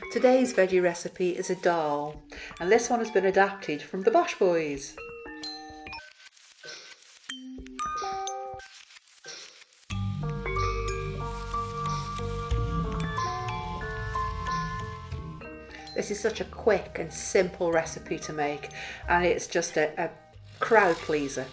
Today's veggie recipe is a dal, and this one has been adapted from the Bosh Boys. This is such a quick and simple recipe to make, and it's just a crowd pleaser.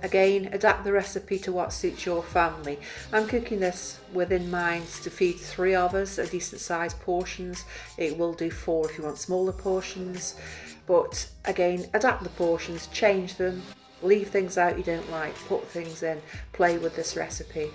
Again, adapt the recipe to what suits your family. I'm cooking this within mind to feed 3 of us, a decent sized portions. It will do 4 if you want smaller portions, but again, adapt the portions, change them, leave things out you don't like, put things in, play with this recipe.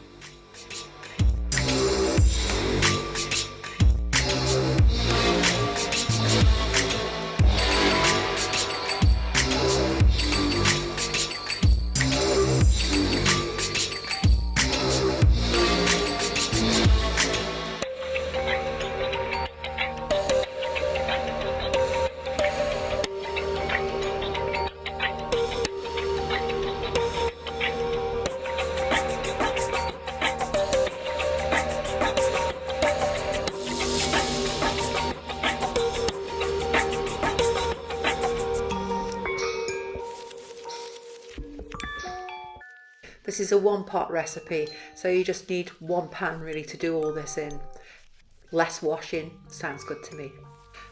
This is a 1-pot recipe, so you just need 1 pan really to do all this in. Less washing sounds good to me.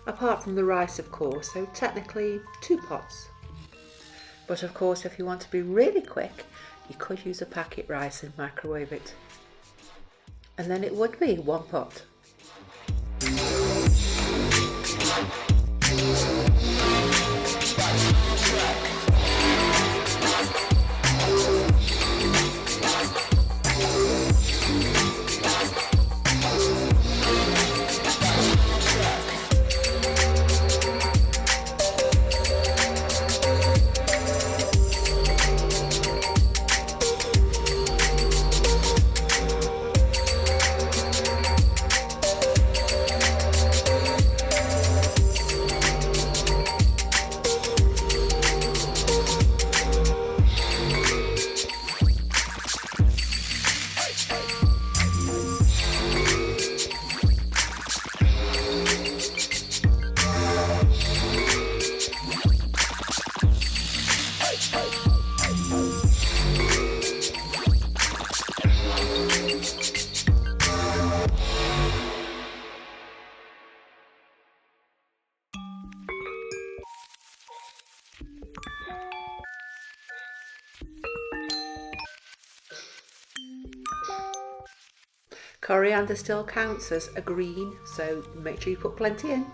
Apart from the rice, of course, so technically 2 pots. But of course, if you want to be really quick, you could use a packet rice and microwave it. And then it would be 1 pot. Coriander still counts as a green, so make sure you put plenty in.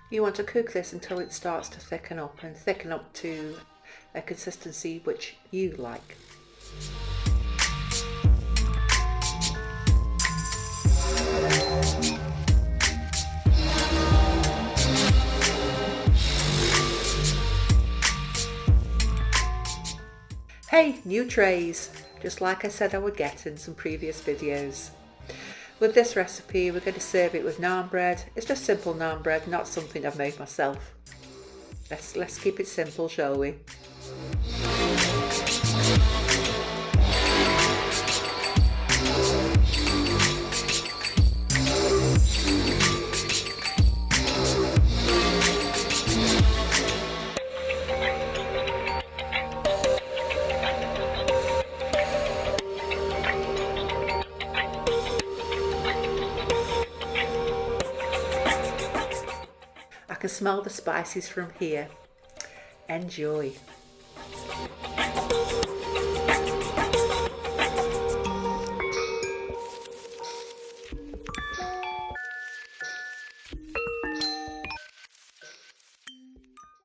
You want to cook this until it starts to thicken up, and thicken up to a consistency which you like. Hey, new trays, just like I said I would get in some previous videos. With this recipe, we're going to serve it with naan bread. It's just simple naan bread, not something I've made myself. Let's keep it simple, shall we? I can smell the spices from here. Enjoy.